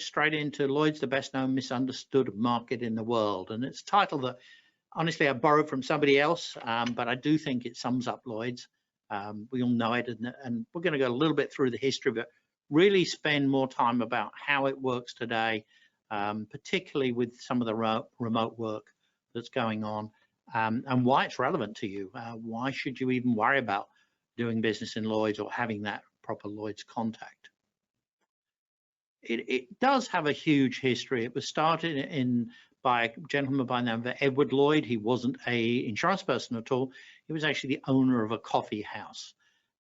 straight into Lloyd's the best known misunderstood market in the world. And it's a title that honestly I borrowed from somebody else, but I do think it sums up Lloyd's. We all know it, and we're going to go a little bit through the history of it, really spend more time about how it works today, particularly with some of the remote work that's going on, and why it's relevant to you. Why should you even worry about doing business in Lloyd's or having that proper Lloyd's contact? It does have a huge history. It was started by a gentleman by the name of Edward Lloyd. He wasn't a insurance person at all. He was actually the owner of a coffee house.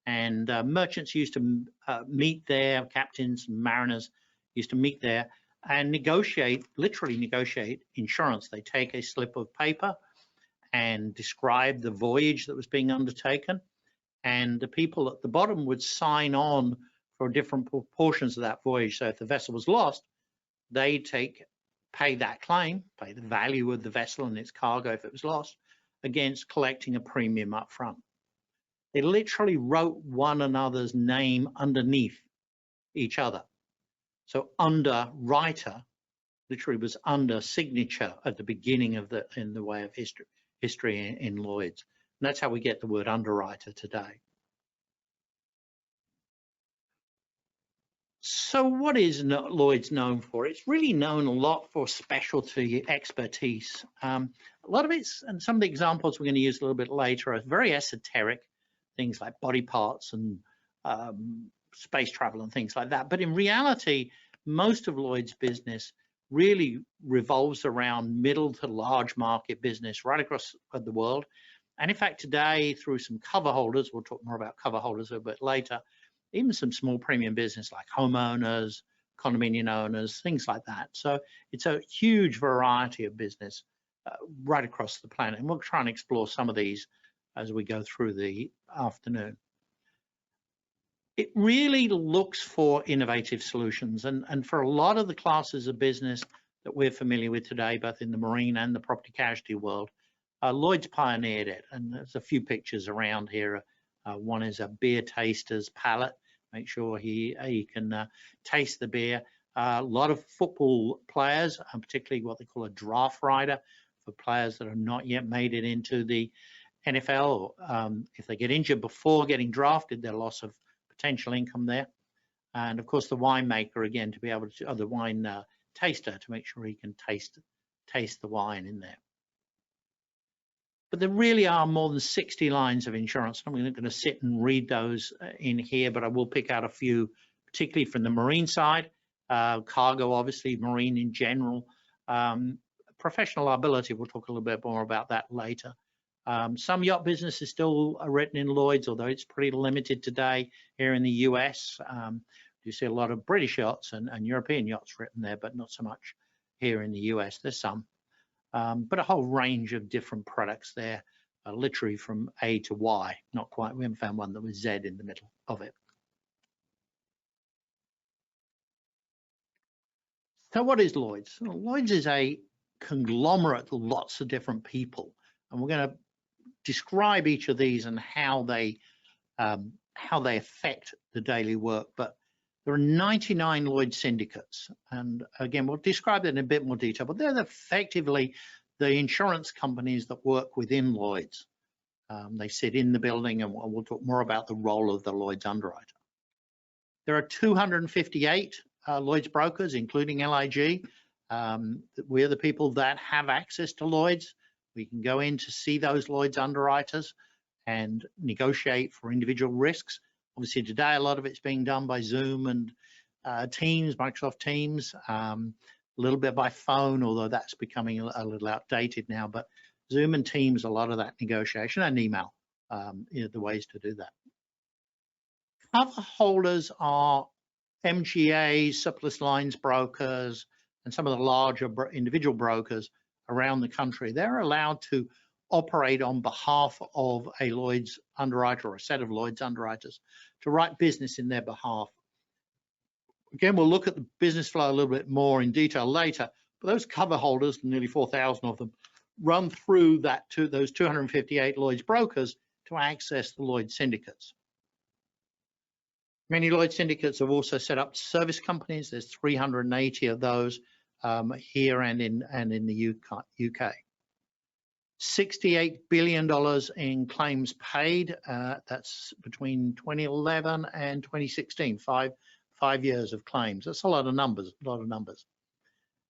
And merchants used to meet there, captains, mariners used to meet there and negotiate, literally negotiate insurance. They take a slip of paper and describe the voyage that was being undertaken. And the people at the bottom would sign on for different portions of that voyage. So if the vessel was lost, they pay that claim, pay the value of the vessel and its cargo if it was lost, against collecting a premium up front. They literally wrote one another's name underneath each other. So underwriter literally was under signature at the beginning of in the way of history in Lloyd's. And that's how we get the word underwriter today. So what is Lloyd's known for? It's really known a lot for specialty expertise. A lot of it's, and some of the examples we're going to use a little bit later, are very esoteric, things like body parts and space travel and things like that. But in reality, most of Lloyd's business really revolves around middle to large market business right across the world. And in fact, today, through some cover holders, we'll talk more about cover holders a bit later, even some small premium business like homeowners, condominium owners, things like that. So it's a huge variety of business right across the planet. And we'll try and explore some of these as we go through the afternoon. It really looks for innovative solutions. And for a lot of the classes of business that we're familiar with today, both in the marine and the property casualty world, Lloyd's pioneered it. And there's a few pictures around here. One is a beer taster's palate. Make sure he can taste the beer. A lot of football players, particularly what they call a draft rider, for players that have not yet made it into the NFL. If they get injured before getting drafted, their loss of potential income there. And of course, the winemaker, again, to be able to, or the wine taster, to make sure he can taste the wine in there. But there really are more than 60 lines of insurance. I'm not going to sit and read those in here, but I will pick out a few, particularly from the marine side, cargo, obviously, marine in general, professional liability. We'll talk a little bit more about that later. Some yacht business is still written in Lloyd's, although it's pretty limited today here in the US. You see a lot of British yachts and European yachts written there, but not so much here in the US. There's some. But a whole range of different products there, literally from A to Y. Not quite, we haven't found one that was Z in the middle of it. So what is Lloyd's? Well, Lloyd's is a conglomerate of lots of different people. And we're going to describe each of these and how they affect the daily work. But there are 99 Lloyd's syndicates. And again, we'll describe that in a bit more detail, but they're effectively the insurance companies that work within Lloyd's. They sit in the building, and we'll talk more about the role of the Lloyd's underwriter. There are 258 Lloyd's brokers, including LIG. We're the people that have access to Lloyd's. We can go in to see those Lloyd's underwriters and negotiate for individual risks. Obviously, today, a lot of it's being done by Zoom and Teams, Microsoft Teams, a little bit by phone, although that's becoming a little outdated now. But Zoom and Teams, a lot of that negotiation, and email, the ways to do that. Cover holders are MGAs, surplus lines brokers, and some of the larger individual brokers around the country. They're allowed to operate on behalf of a Lloyd's underwriter or a set of Lloyd's underwriters to write business in their behalf. Again, we'll look at the business flow a little bit more in detail later, but those cover holders, nearly 4,000 of them, run through those 258 Lloyd's brokers to access the Lloyd's syndicates. Many Lloyd syndicates have also set up service companies. There's 380 of those here and in the UK. $68 billion in claims paid. That's between 2011 and 2016, five years of claims. That's a lot of numbers,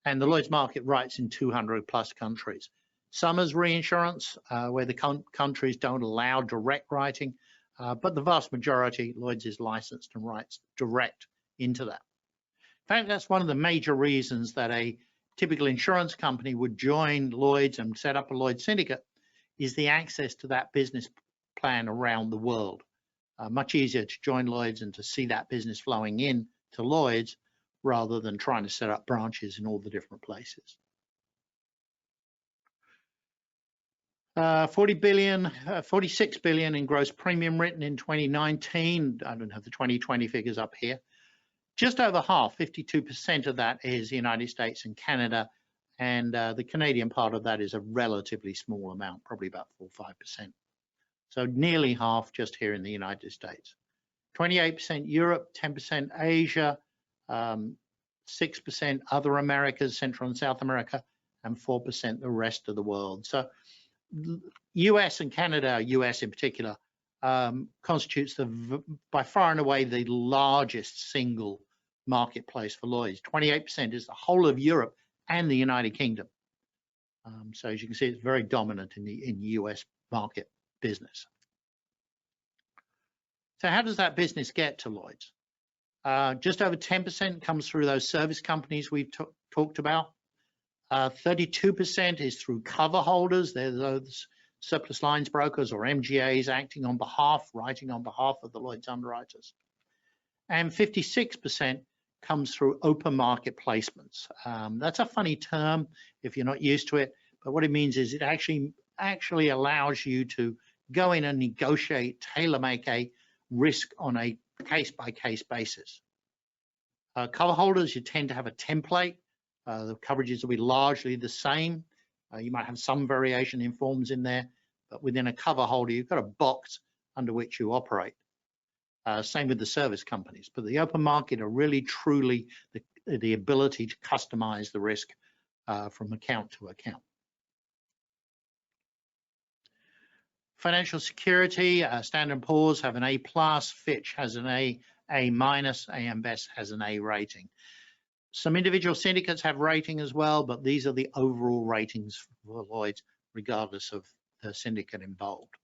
And the Lloyd's market writes in 200 plus countries. Some as reinsurance, where the countries don't allow direct writing, but the vast majority, Lloyd's is licensed and writes direct into that. In fact, that's one of the major reasons that a typical insurance company would join Lloyd's and set up a Lloyd's syndicate, is the access to that business plan around the world. Much easier to join Lloyd's and to see that business flowing in to Lloyd's rather than trying to set up branches in all the different places. 46 billion in gross premium written in 2019. I don't have the 2020 figures up here. Just over half, 52% of that is the United States and Canada, and the Canadian part of that is a relatively small amount, probably about 4 or 5%. So nearly half just here in the United States. 28% Europe, 10% Asia, 6% other Americas, Central and South America, and 4% the rest of the world. So US and Canada, US in particular, constitutes by far and away the largest single marketplace for Lloyd's. 28% is the whole of Europe and the United Kingdom. So as you can see, it's very dominant in the US market business. So how does that business get to Lloyd's? Just over 10% comes through those service companies we've talked about. 32% is through cover holders. They're those surplus lines brokers or MGAs acting on behalf, writing on behalf of the Lloyd's underwriters. And 56% comes through open market placements. That's a funny term if you're not used to it, but what it means is it actually allows you to go in and negotiate, tailor-make a risk on a case-by-case basis. Cover holders, you tend to have a template. The coverages will be largely the same. You might have some variation in forms in there, but within a cover holder, you've got a box under which you operate. Same with the service companies, but the open market are really truly the ability to customize the risk from account to account. Financial security, Standard & Poor's have an A+, Fitch has an A-, AM Best has an A rating. Some individual syndicates have rating as well, but these are the overall ratings for Lloyd's, regardless of the syndicate involved.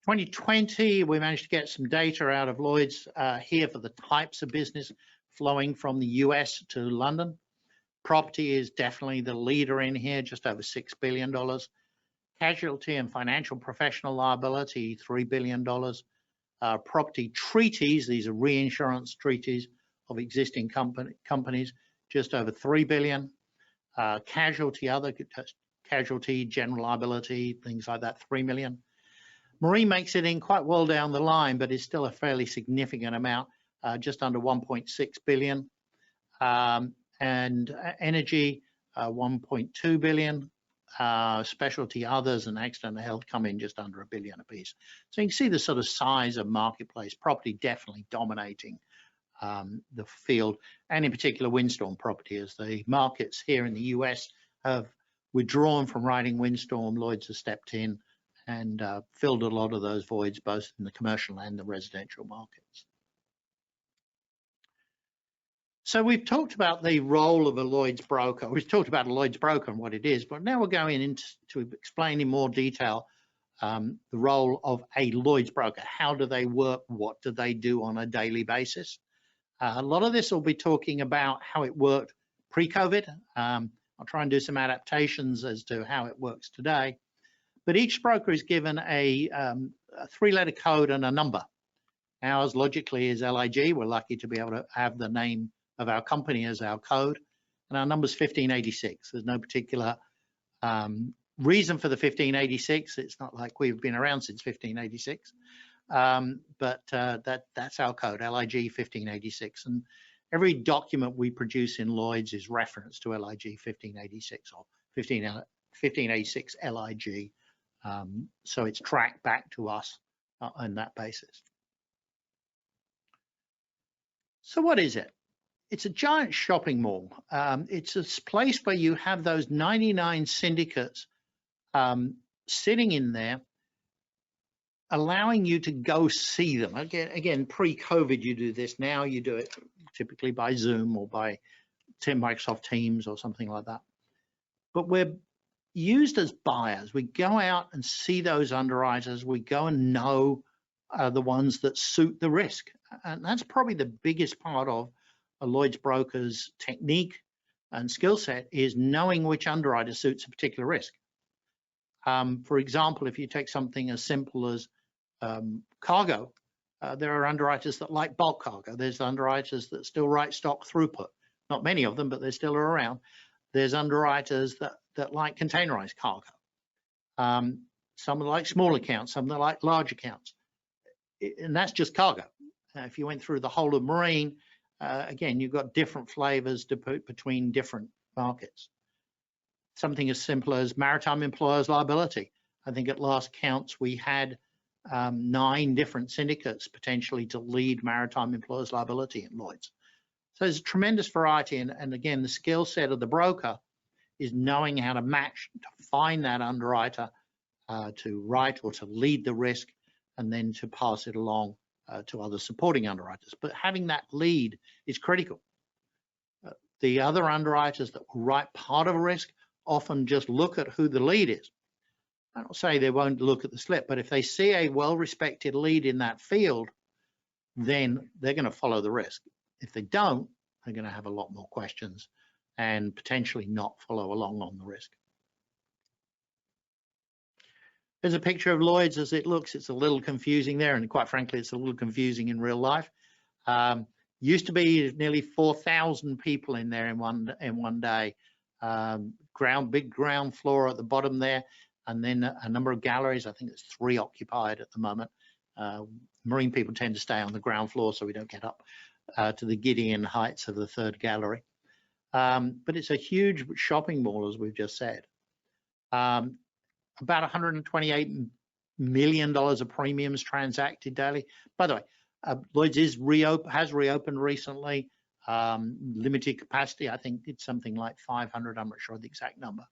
2020, we managed to get some data out of Lloyd's here for the types of business flowing from the US to London. Property is definitely the leader in here, just over $6 billion. Casualty and financial professional liability, $3 billion. Property treaties, these are reinsurance treaties of existing companies, just over $3 billion. Casualty, other casualty, general liability, things like that, $3 million. Marine makes it in quite well down the line, but is still a fairly significant amount, just under 1.6 billion. And energy, 1.2 billion. Specialty, others, and accident and health come in just under $1 billion apiece. So you can see the sort of size of marketplace. Property definitely dominating the field, and in particular windstorm property, as the markets here in the US have withdrawn from writing windstorm. Lloyd's has stepped in and filled a lot of those voids, both in the commercial and the residential markets. So we've talked about the role of a Lloyd's broker. We've talked about a Lloyd's broker and what it is, but now we're going into explain in more detail the role of a Lloyd's broker. How do they work? What do they do on a daily basis? A lot of this will be talking about how it worked pre-COVID. I'll try and do some adaptations as to how it works today. But each broker is given a 3-letter code and a number. Ours logically is LIG. We're lucky to be able to have the name of our company as our code, and our number's 1586. There's no particular reason for the 1586. It's not like we've been around since 1586, but that's our code, LIG 1586. And every document we produce in Lloyd's is referenced to LIG 1586 or 1586 LIG. So it's tracked back to us on that basis. So what is it? It's a giant shopping mall. It's a place where you have those 99 syndicates sitting in there, allowing you to go see them. Again, pre-COVID, you do this. Now you do it typically by Zoom or by Microsoft Teams or something like that. But we're used as buyers. We go out and see those underwriters. We go and know the ones that suit the risk. And that's probably the biggest part of a Lloyd's broker's technique and skill set, is knowing which underwriter suits a particular risk. For example, if you take something as simple as cargo, there are underwriters that like bulk cargo. There's underwriters that still write stock throughput. Not many of them, but they still are around. There's underwriters that like containerized cargo. Some that like small accounts, some that like large accounts. And that's just cargo. If you went through the whole of marine, again, you've got different flavors between different markets. Something as simple as maritime employers liability. I think at last counts we had 9 different syndicates potentially to lead maritime employers liability in Lloyd's. So there's a tremendous variety, and again, the skill set of the broker is knowing how to match, to find that underwriter to write or to lead the risk, and then to pass it along to other supporting underwriters. But having that lead is critical. The other underwriters that will write part of a risk often just look at who the lead is. I don't say they won't look at the slip, but if they see a well-respected lead in that field, then they're going to follow the risk. If they don't, they're going to have a lot more questions and potentially not follow along on the risk. There's a picture of Lloyd's as it looks. It's a little confusing there, and quite frankly, it's a little confusing in real life. Used to be nearly 4,000 people in there in one day. Big ground floor at the bottom there, and then a number of galleries. I think there's 3 occupied at the moment. Marine people tend to stay on the ground floor, so we don't get up to the Gideon heights of the 3rd gallery. But it's a huge shopping mall, as we've just said. About $128 million of premiums transacted daily. By the way, Lloyd's has reopened recently. Limited capacity. I think it's something like 500. I'm not sure the exact number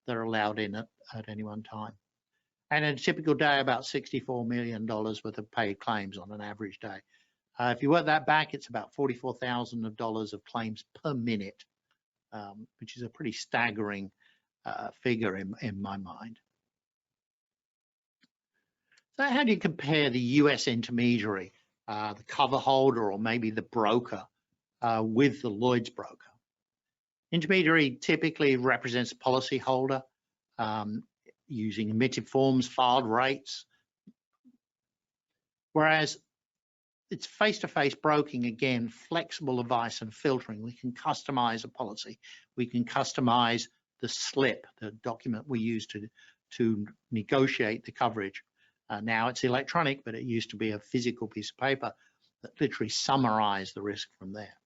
that are allowed in at any one time. And in a typical day, about $64 million worth of paid claims on an average day. If you work that back, it's about $44,000 of claims per minute, which is a pretty staggering figure in my mind. So how do you compare the US intermediary, the cover holder, or maybe the broker with the Lloyd's broker? Intermediary typically represents a policy holder using emitted forms, filed rates, whereas it's face-to-face broking, again, flexible advice and filtering. We can customize a policy. We can customize the slip, the document we use to negotiate the coverage. Now it's electronic, but it used to be a physical piece of paper that literally summarized the risk from there.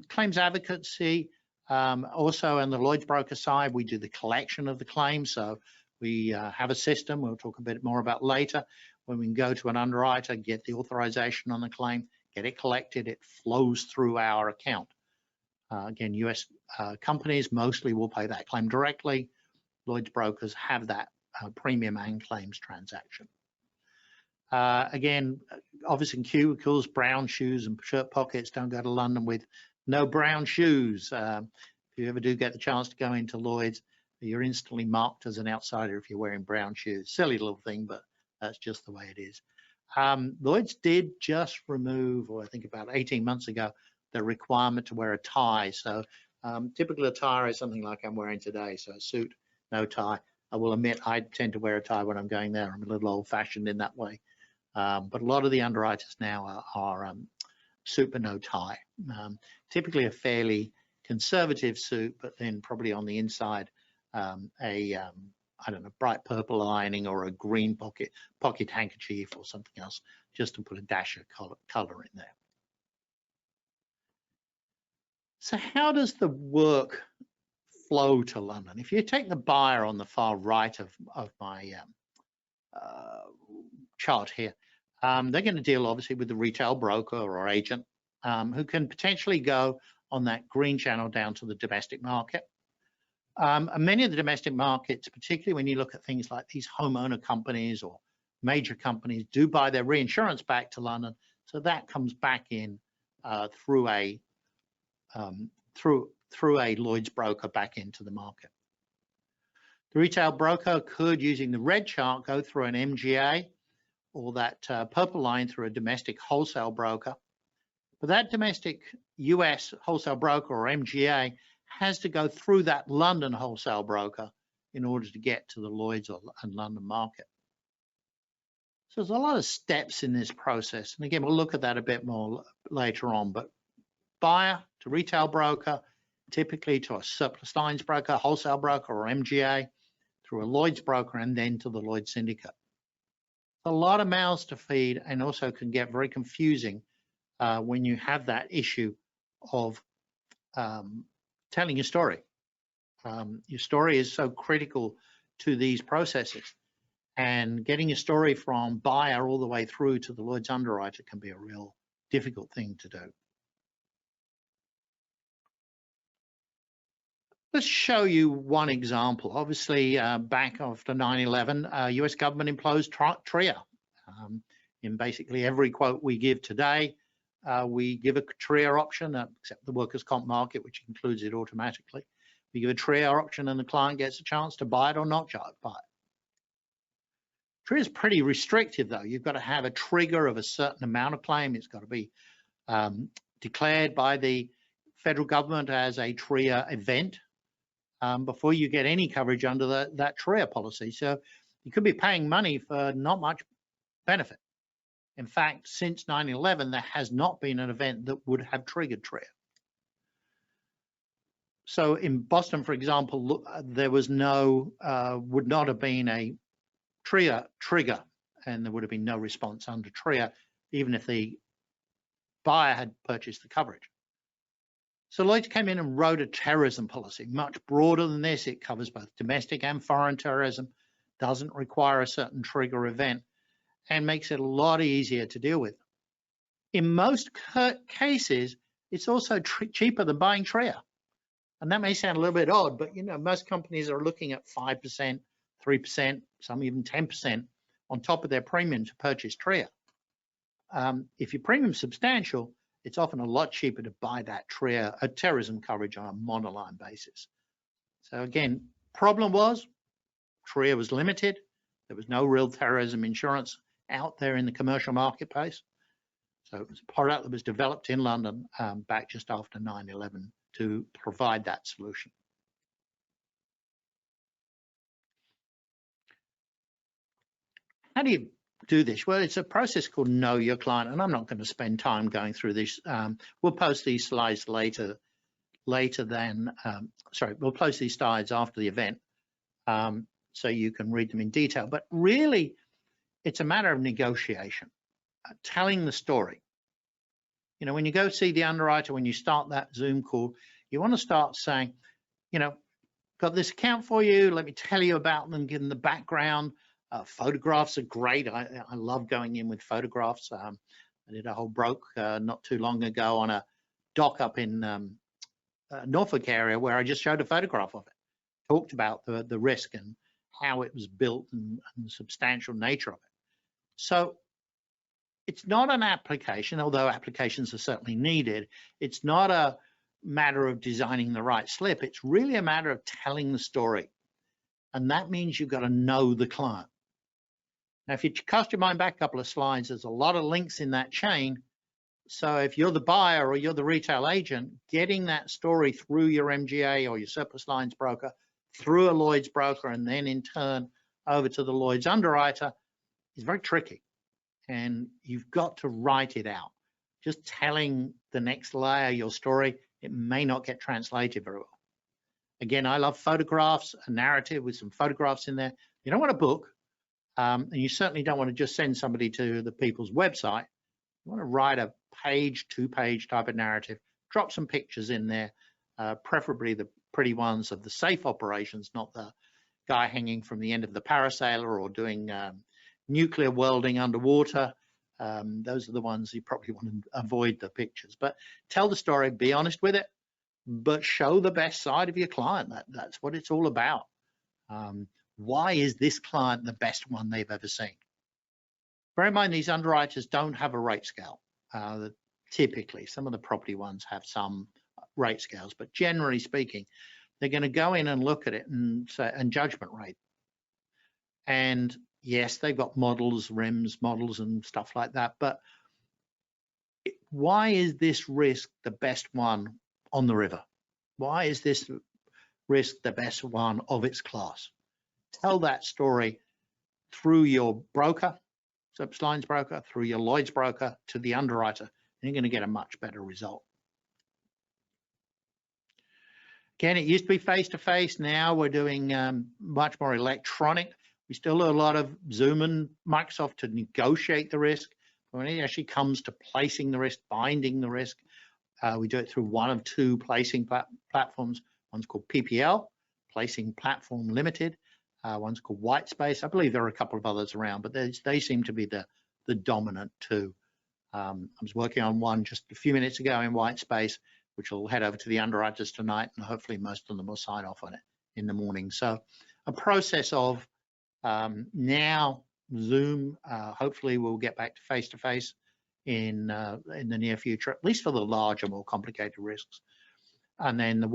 Claims advocacy, also on the Lloyd's broker side, we do the collection of the claims. So we have a system we'll talk a bit more about later, when we can go to an underwriter, get the authorization on the claim, get it collected, it flows through our account. Again, US companies mostly will pay that claim directly. Lloyd's brokers have that premium and claims transaction. Again, office and cubicles, brown shoes and shirt pockets. Don't go to London with no brown shoes. If you ever do get the chance to go into Lloyd's, you're instantly marked as an outsider if you're wearing brown shoes. Silly little thing, but that's just the way it is. Lloyd's did just remove, or I think about 18 months ago, the requirement to wear a tie. So typical attire is something like I'm wearing today. So a suit, no tie. I will admit I tend to wear a tie when I'm going there. I'm a little old-fashioned in that way. But a lot of the underwriters now are suit but no tie. Typically a fairly conservative suit, but then probably on the inside I don't know, bright purple lining or a green pocket handkerchief or something else, just to put a dash of color in there. So how does the work flow to London? If you take the buyer on the far right of my chart here, they're going to deal obviously with the retail broker or agent. who can potentially go on that green channel down to the domestic market. And many of the domestic markets, particularly when you look at things like these homeowner companies or major companies, do buy their reinsurance back to London, so that comes back in through a Lloyd's broker back into the market. The retail broker could, using the red chart, go through an MGA or that purple line through a domestic wholesale broker. But that domestic US wholesale broker or MGA has to go through that London wholesale broker in order to get to the Lloyd's and London market. So there's a lot of steps in this process. And again, we'll look at that a bit more later on. But buyer to retail broker, typically to a surplus lines broker, wholesale broker, or MGA, through a Lloyd's broker, and then to the Lloyd's syndicate. A lot of mouths to feed, and also can get very confusing when you have that issue of telling your story. Your story is so critical to these processes, and getting your story from buyer all the way through to the Lloyd's underwriter can be a real difficult thing to do. Let's show you one example. Obviously, back after 9/11, US government imposed TRIA. In basically every quote we give today, we give a TRIA option, except the workers' comp market, which includes it automatically. We give a TRIA option and the client gets a chance to buy it or not buy it. TRIA is pretty restrictive though. You've got to have a trigger of a certain amount of claim. It's got to be declared by the federal government as a TRIA event before you get any coverage under that TRIA policy. So you could be paying money for not much benefit. In fact, since 9/11, there has not been an event that would have triggered TRIA. So in Boston, for example, there was no, would not have been a TRIA trigger, and there would have been no response under TRIA, even if the buyer had purchased the coverage. So Lloyd's came in and wrote a terrorism policy, much broader than this. It covers both domestic and foreign terrorism, doesn't require a certain trigger event, and makes it a lot easier to deal with. In most cases, it's also cheaper than buying TRIA. And that may sound a little bit odd, but you know, most companies are looking at 5%, 3%, some even 10% on top of their premium to purchase TRIA. If your premium's substantial, it's often a lot cheaper to buy that TRIA, a terrorism coverage, on a monoline basis. So again, problem was TRIA was limited. There was no real terrorism insurance out there in the commercial marketplace. So it was a product that was developed in London back just after 9/11 to provide that solution. How do you do this? Well, it's a process called Know Your Client, and I'm not going to spend time going through this. We'll post these slides later than, we'll post these slides after the event so you can read them in detail. But really, it's a matter of negotiation, telling the story. You know, when you go see the underwriter, when you start that Zoom call, you want to start saying, you know, got this account for you. Let me tell you about them, give them the background. Photographs are great. I love going in with photographs. I did a whole broke not too long ago on a dock up in Norfolk area where I just showed a photograph of it, talked about the risk and how it was built and the substantial nature of it. So it's not an application, although applications are certainly needed. It's not a matter of designing the right slip. It's really a matter of telling the story. And that means you've got to know the client. Now, if you cast your mind back a couple of slides, there's a lot of links in that chain. So if you're the buyer or you're the retail agent, getting that story through your MGA or your surplus lines broker, through a Lloyd's broker, and then in turn over to the Lloyd's underwriter is very tricky. And you've got to write it out. Just telling the next layer your story, it may not get translated very well. Again, I love photographs, a narrative with some photographs in there. You don't want a book, and you certainly don't want to just send somebody to the people's website. You want to write a page, 2-page type of narrative, drop some pictures in there, preferably the pretty ones of the safe operations, not the guy hanging from the end of the parasailer or doing nuclear welding underwater. Those are the ones you probably want to avoid the pictures. But tell the story, be honest with it, but show the best side of your client. That's what it's all about. Why is this client the best one they've ever seen? Bear in mind, these underwriters don't have a rate scale. Typically, some of the property ones have some rate scales, but generally speaking, they're going to go in and look at it and say, and judgment rate. And yes, they've got models, RIMS models and stuff like that, but why is this risk the best one on the river? Why is this risk the best one of its class? Tell that story through your broker, Surplus Lines broker, through your Lloyd's broker to the underwriter, and you're going to get a much better result. Again, it used to be face-to-face. Now we're doing much more electronic. We still do a lot of Zoom and Microsoft to negotiate the risk. When it actually comes to placing the risk, binding the risk, we do it through one of two placing platforms. One's called PPL, Placing Platform Limited. One's called Whitespace. I believe there are a couple of others around, but they seem to be the dominant two. I was working on one just a few minutes ago in Whitespace, which will head over to the underwriters tonight, and hopefully most of them will sign off on it in the morning. So a process of now Zoom, hopefully we'll get back to face-to-face in the near future, at least for the larger, more complicated risks. And then the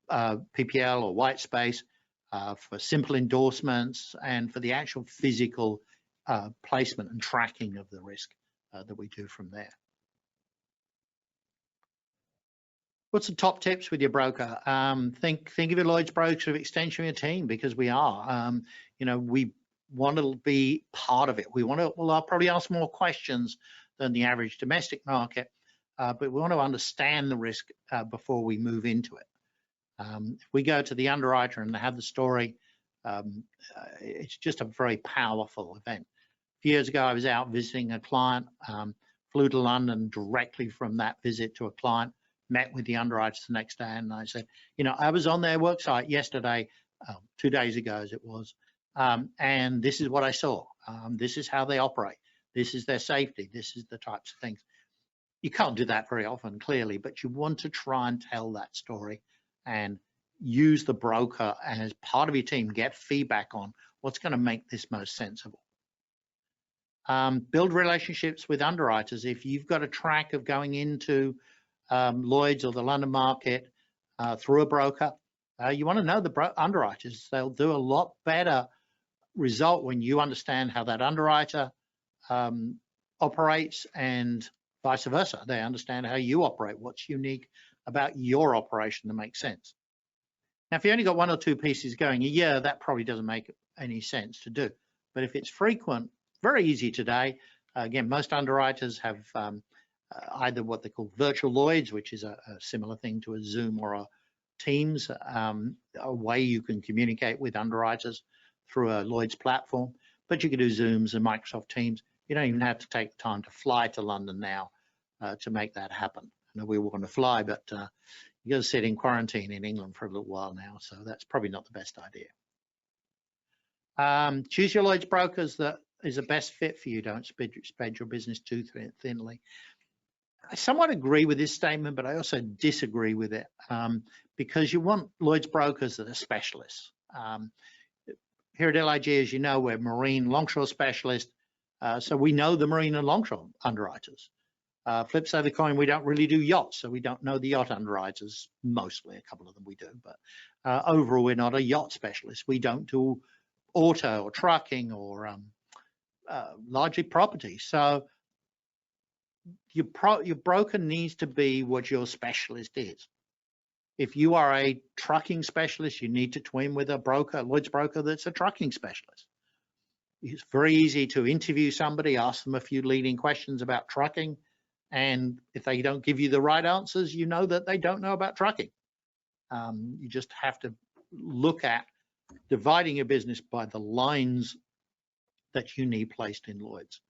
PPL or Whitespace for simple endorsements and for the actual physical placement and tracking of the risk that we do from there. What's the top tips with your broker? Think of your Lloyd's broker of extension of your team, because we are. We want to be part of it. I'll probably ask more questions than the average domestic market, but we want to understand the risk before we move into it. If we go to the underwriter and they have the story, it's just a very powerful event. A few years ago, I was out visiting a client, flew to London directly from that visit to a client, met with the underwriters the next day, and I said, I was on their worksite yesterday, 2 days ago as it was, and this is what I saw. This is how they operate. This is their safety. This is the types of things. You can't do that very often, clearly, but you want to try and tell that story and use the broker as part of your team, get feedback on what's going to make this most sensible. Build relationships with underwriters. If you've got a track of going into Lloyd's or the London market through a broker, you want to know the underwriters. They'll do a lot better result when you understand how that underwriter operates, and vice versa. They understand how you operate, what's unique about your operation that makes sense. Now, if you only got 1 or 2 pieces going a year, that probably doesn't make any sense to do. But if it's frequent, very easy today. Again, most underwriters have either what they call virtual Lloyd's, which is a similar thing to a Zoom or a Teams, a way you can communicate with underwriters through a Lloyd's platform. But you can do Zooms and Microsoft Teams. You don't even have to take the time to fly to London now to make that happen. I know we want to fly, but you got to sit in quarantine in England for a little while now, so that's probably not the best idea. Choose your Lloyd's brokers that is the best fit for you. Don't spread your business too thinly. I somewhat agree with this statement, but I also disagree with it because you want Lloyd's brokers that are specialists. Here at LIG, as you know, we're marine longshore specialists, so we know the marine and longshore underwriters. Flip side of the coin, we don't really do yachts, so we don't know the yacht underwriters. Mostly, a couple of them we do, but overall, we're not a yacht specialist. We don't do auto or trucking or largely property. So your broker needs to be what your specialist is. If you are a trucking specialist, you need to twin with a broker, Lloyd's broker that's a trucking specialist. It's very easy to interview somebody, ask them a few leading questions about trucking, and if they don't give you the right answers, you know that they don't know about trucking. You just have to look at dividing your business by the lines that you need placed in Lloyd's.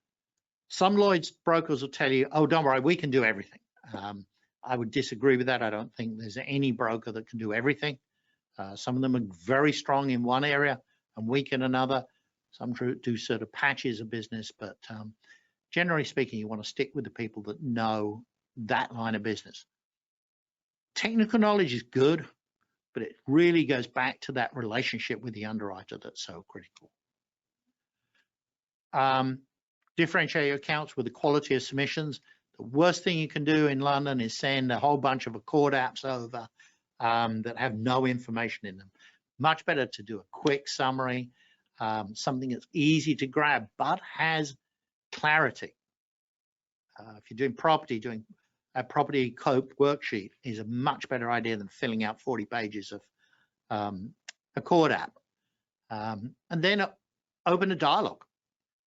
Some Lloyd's brokers will tell you, oh, don't worry, we can do everything. I would disagree with that. I don't think there's any broker that can do everything. Some of them are very strong in one area and weak in another. Some do sort of patches of business, but Generally speaking, you want to stick with the people that know that line of business. Technical knowledge is good, but it really goes back to that relationship with the underwriter that's so critical. Differentiate your accounts with the quality of submissions. The worst thing you can do in London is send a whole bunch of Accord apps over that have no information in them. Much better to do a quick summary, something that's easy to grab but has clarity. If you're doing property, doing a property code worksheet is a much better idea than filling out 40 pages of Accord app. And then open a dialogue,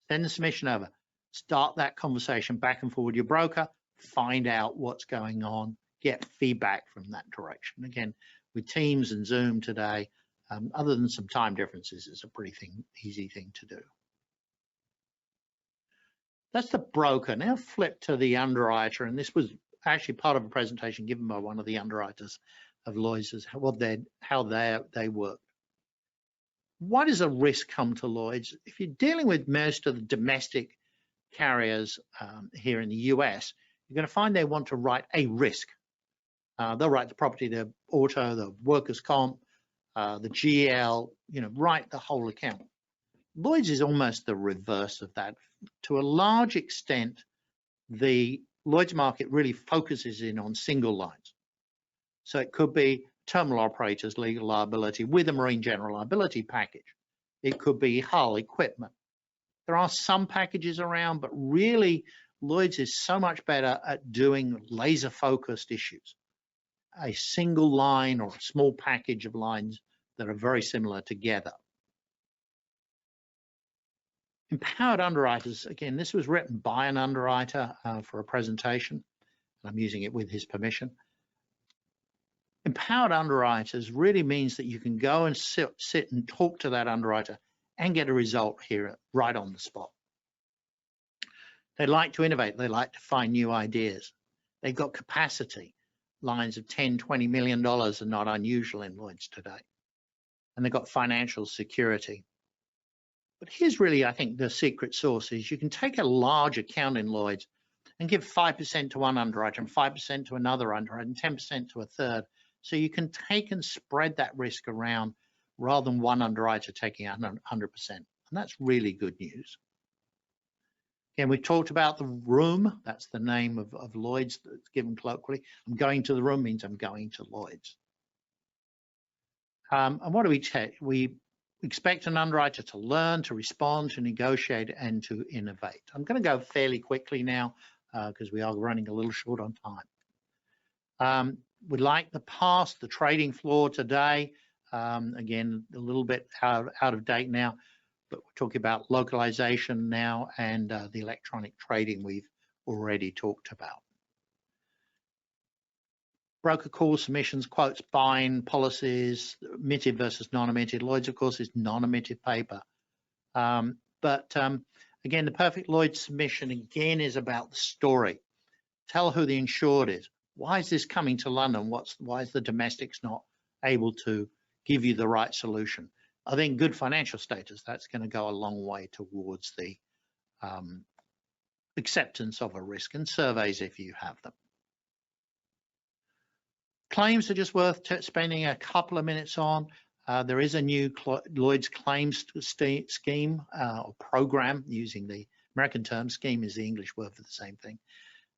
send the submission over, start that conversation back and forth with your broker, find out what's going on, get feedback from that direction. Again, with Teams and Zoom today, other than some time differences, it's a pretty easy thing to do. That's the broker. Now flip to the underwriter, and this was actually part of a presentation given by one of the underwriters of Lloyd's as how they work. Why does a risk come to Lloyd's? If you're dealing with most of the domestic carriers here in the US, you're going to find they want to write a risk. They'll write the property, the auto, the workers' comp, the GL, write the whole account. Lloyd's is almost the reverse of that. To a large extent, the Lloyd's market really focuses in on single lines. So it could be terminal operators, legal liability with a marine general liability package. It could be hull equipment. There are some packages around, but really Lloyd's is so much better at doing laser focused issues. A single line or a small package of lines that are very similar together. Empowered underwriters, again, this was written by an underwriter for a presentation. I'm using it with his permission. Empowered underwriters really means that you can go and sit and talk to that underwriter and get a result here right on the spot. They like to innovate. They like to find new ideas. They've got capacity. Lines of $10, $20 million are not unusual in Lloyd's today. And they've got financial security. But here's really, I think, the secret sauce is you can take a large account in Lloyd's and give 5% to one underwriter and 5% to another underwriter and 10% to a third. So you can take and spread that risk around rather than one underwriter taking 100%. And that's really good news. Again, we talked about the room. That's the name of Lloyd's that's given colloquially. I'm going to the room means I'm going to Lloyd's. And what do we take? We expect an underwriter to learn, to respond, to negotiate, and to innovate. I'm going to go fairly quickly now because we are running a little short on time. We like the past, the trading floor today. Again, a little bit out of date now, but we're talking about localization now and the electronic trading we've already talked about. Broker calls, submissions, quotes, bind, policies, emitted versus non-emitted. Lloyd's, of course, is non-emitted paper. Again, the perfect Lloyd's submission, again, is about the story. Tell who the insured is. Why is this coming to London? Why is the domestics not able to give you the right solution? I think good financial status, that's going to go a long way towards the acceptance of a risk, and surveys if you have them. Claims are just worth spending a couple of minutes on. There is a new Lloyd's claims scheme or program, using the American term. Scheme is the English word for the same thing.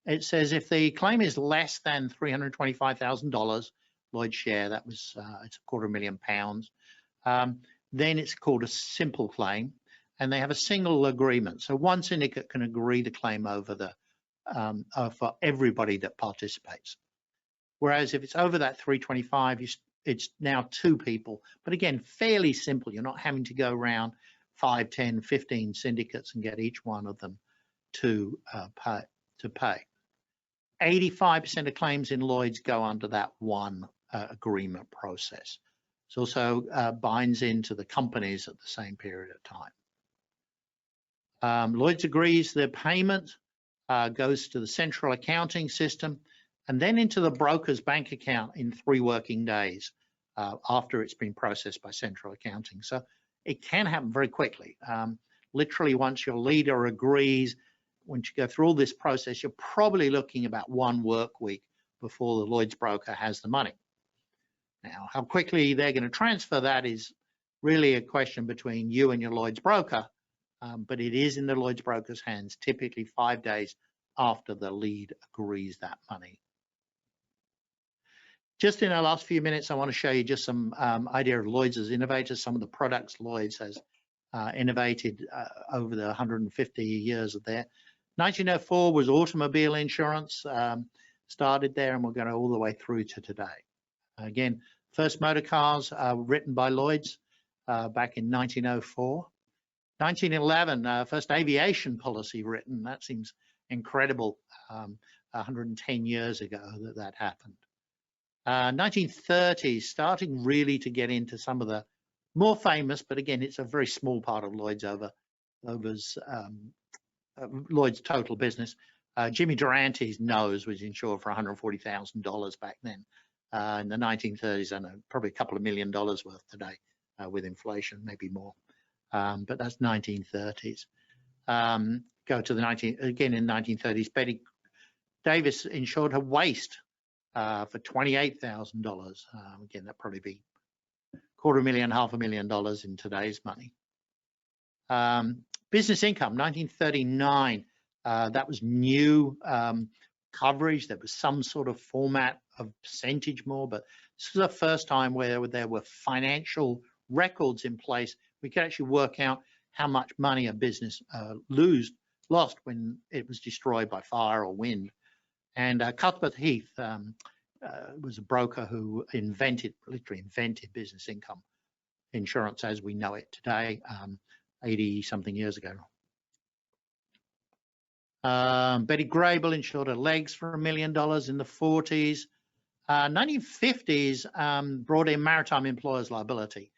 It says if the claim is less than $325,000, Lloyd's share, that was it's £250,000, then it's called a simple claim, and they have a single agreement. So one syndicate can agree the claim over the for everybody that participates. Whereas if it's over that 325, it's now two people. But again, fairly simple. You're not having to go around 5, 10, 15 syndicates and get each one of them to pay. 85% of claims in Lloyd's go under that one agreement process. It also binds into the companies at the same period of time. Lloyd's agrees the payment goes to the central accounting system and then into the broker's bank account in 3 working days after it's been processed by central accounting. So it can happen very quickly. Literally, once your leader agrees, once you go through all this process, you're probably looking about 1 work week before the Lloyd's broker has the money. Now, how quickly they're going to transfer that is really a question between you and your Lloyd's broker, but it is in the Lloyd's broker's hands, typically 5 days after the lead agrees that money. Just in our last few minutes, I want to show you just some idea of Lloyd's as innovators, some of the products Lloyd's has innovated over the 150 years of there. 1904 was automobile insurance, started there, and we're going all the way through to today. Again, first motor cars written by Lloyd's back in 1904. 1911, first aviation policy written. That seems incredible, 110 years ago that happened. 1930s, starting really to get into some of the more famous, but again, it's a very small part of Lloyd's Lloyd's total business. Jimmy Durante's nose was insured for $140,000 back then. In the 1930s, I know probably a couple of $1 million worth today with inflation, maybe more. But that's 1930s. Go to the again in 1930s, Betty Davis insured her waist for $28,000. Again, that'd probably be $250,000, $500,000 in today's money. Business income, 1939. That was new coverage. There was some sort of format of percentage more, but this was the first time where there were financial records in place. We could actually work out how much money a business lost when it was destroyed by fire or wind. And Cuthbert Heath was a broker who literally invented business income insurance as we know it today, 80-something years ago. Betty Grable insured her legs for $1 million in the 40s. 1950s brought in maritime employers liability.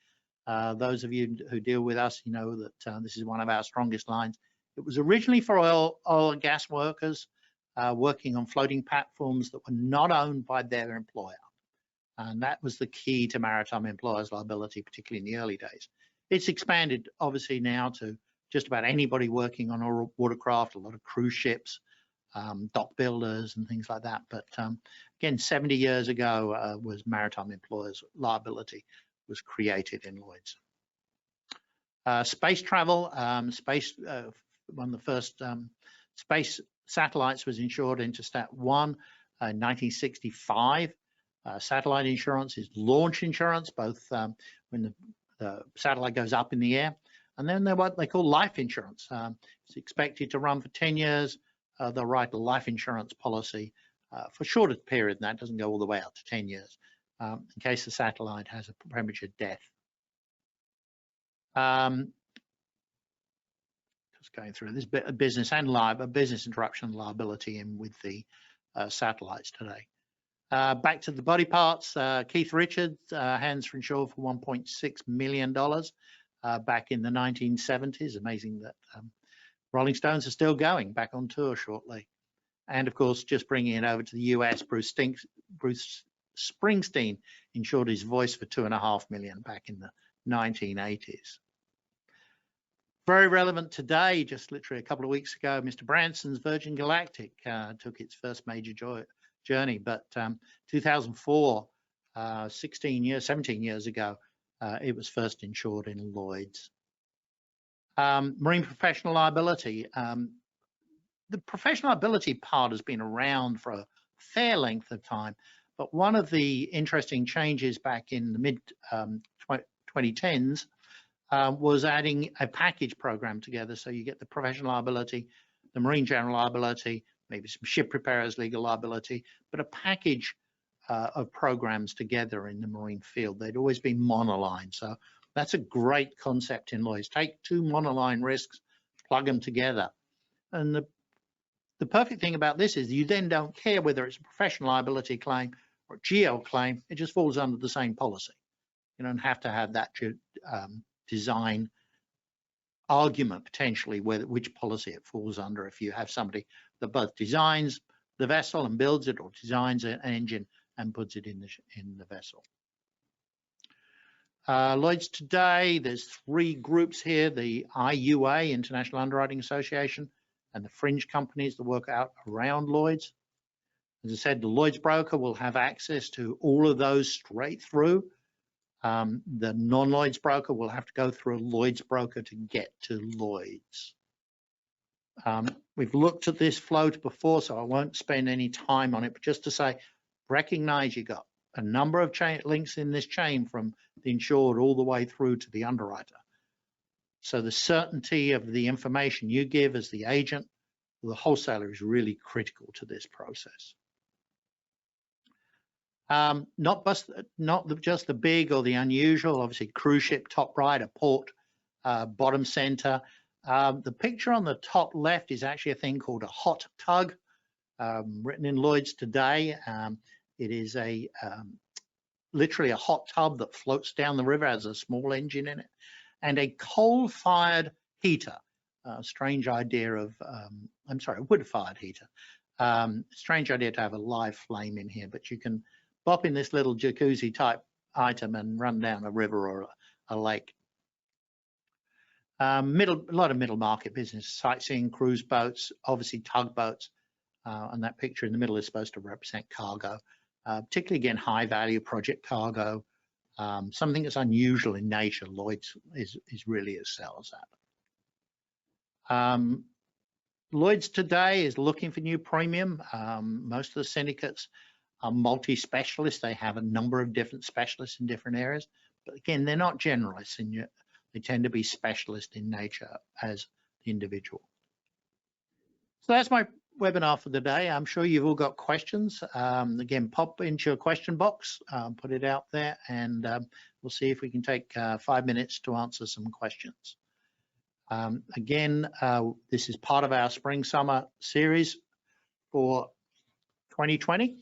Those of you who deal with us, you know that this is one of our strongest lines. It was originally for oil and gas workers working on floating platforms that were not owned by their employer. And that was the key to maritime employers liability, particularly in the early days. It's expanded, obviously, now to just about anybody working on a watercraft, a lot of cruise ships, dock builders and things like that. But again, 70 years ago was maritime employers liability was created in Lloyd's. Space travel, one of the first space satellites was insured Interstat 1 in 1965. Satellite insurance is launch insurance, both when the satellite goes up in the air, and then they're what they call life insurance. It's expected to run for 10 years. They'll write a life insurance policy for a shorter period than that, doesn't go all the way out to 10 years, in case the satellite has a premature death. Just going through this business and business interruption liability in with the satellites today. Back to the body parts, Keith Richards, hands for insured for $1.6 million back in the 1970s. Amazing that Rolling Stones are still going back on tour shortly. And of course, just bringing it over to the US, Bruce Springsteen insured his voice for $2.5 million back in the 1980s. Very relevant today, just literally a couple of weeks ago, Mr. Branson's Virgin Galactic took its first major journey, but 2004, 17 years ago, it was first insured in Lloyd's. Marine professional liability. The professional liability part has been around for a fair length of time, but one of the interesting changes back in the mid 2010s was adding a package program together. So you get the professional liability, the marine general liability, maybe some ship repairers legal liability, but a package of programs together in the marine field. They'd always been monoline. So that's a great concept in Lloyd's. Take two monoline risks, plug them together. And the perfect thing about this is you then don't care whether it's a professional liability claim or a GL claim. It just falls under the same policy. You don't have to have that design argument potentially which policy it falls under if you have somebody that both designs the vessel and builds it, or designs an engine and puts it in the vessel. Lloyd's today, there's 3 groups here: the IUA, International Underwriting Association, and the fringe companies that work out around Lloyd's. As I said, the Lloyd's broker will have access to all of those straight through. The non-Lloyd's broker will have to go through a Lloyd's broker to get to Lloyd's. We've looked at this float before, so I won't spend any time on it, but just to say, recognize you got a number of links in this chain from the insured all the way through to the underwriter. So the certainty of the information you give as the agent or the wholesaler is really critical to this process. Not just the big or the unusual, obviously cruise ship, top right, a port, bottom center. The picture on the top left is actually a thing called a hot tug, written in Lloyd's today. It is literally a hot tub that floats down the river, has a small engine in it, and a coal-fired heater. Strange idea of, I'm sorry, a wood-fired heater. Strange idea to have a live flame in here, but you can pop in this little jacuzzi type item and run down a river or a lake. A lot of middle market business, sightseeing, cruise boats, obviously tugboats, and that picture in the middle is supposed to represent cargo, particularly again high value project cargo, something that's unusual in nature. Lloyd's is really excels at. Lloyd's today is looking for new premium. Most of the syndicates are multi-specialists. They have a number of different specialists in different areas, but again, they're not generalists, and they tend to be specialist in nature as the individual. So that's my webinar for the day. I'm sure you've all got questions. Again, pop into your question box, put it out there, and we'll see if we can take 5 minutes to answer some questions. Again, this is part of our spring-summer series for 2020.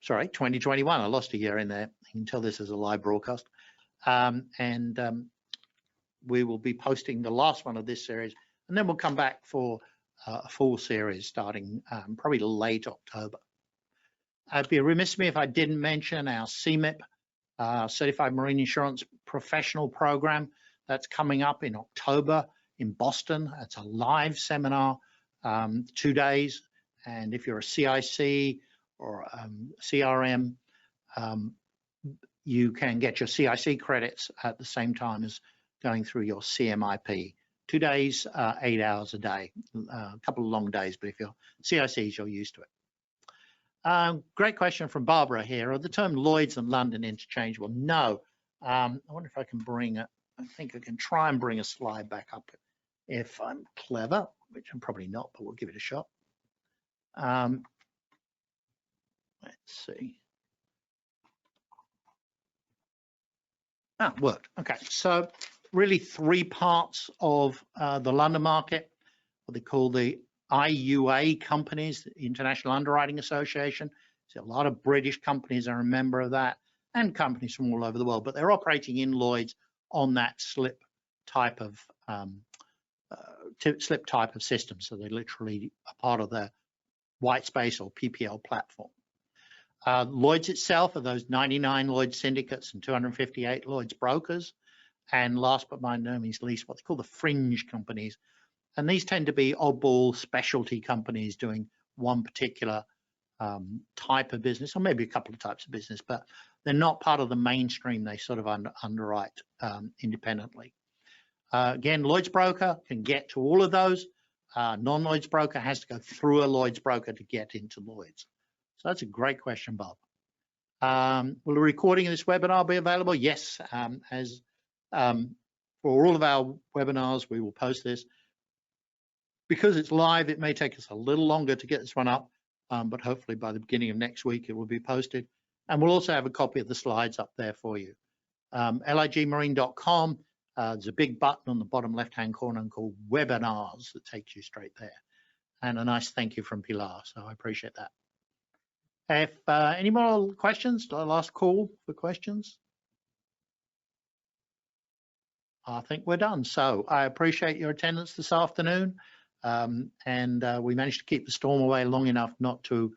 Sorry, 2021. I lost a year in there. You can tell this is a live broadcast. We will be posting the last one of this series, and then we'll come back for a full series starting probably late October. I'd be remiss of me if I didn't mention our CMIP, Certified Marine Insurance Professional Program. That's coming up in October in Boston. It's a live seminar, 2 days. And if you're a CIC or CRM, you can get your CIC credits at the same time as going through your CMIP. 2 days, 8 hours a day, a couple of long days, but if you're CICs, you're used to it. Great question from Barbara here. Are the term Lloyd's and London interchangeable? No. I wonder if I can bring I think I can try and bring a slide back up if I'm clever, which I'm probably not, but we'll give it a shot. Let's see. Worked. Okay, so really 3 parts of the London market, what they call the IUA companies, the International Underwriting Association. So a lot of British companies are a member of that, and companies from all over the world, but they're operating in Lloyd's on that slip type of system. So they're literally a part of the white space or PPL platform. Lloyd's itself are those 99 Lloyd's syndicates and 258 Lloyd's brokers. And last but by no means least, what they call the fringe companies. And these tend to be oddball specialty companies doing one particular type of business, or maybe a couple of types of business, but they're not part of the mainstream. They sort of underwrite independently. Again, Lloyd's broker can get to all of those. Non-Lloyd's broker has to go through a Lloyd's broker to get into Lloyd's. So that's a great question, Bob. Will a recording of this webinar be available? Yes, as for all of our webinars, we will post this. Because it's live, it may take us a little longer to get this one up, but hopefully by the beginning of next week, it will be posted. And we'll also have a copy of the slides up there for you. ligmarine.com, there's a big button on the bottom left-hand corner called Webinars that takes you straight there. And a nice thank you from Pilar, so I appreciate that. If any more questions, last call for questions. I think we're done. So I appreciate your attendance this afternoon. And we managed to keep the storm away long enough not to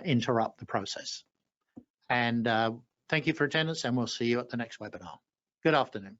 interrupt the process. And thank you for attendance, and we'll see you at the next webinar. Good afternoon.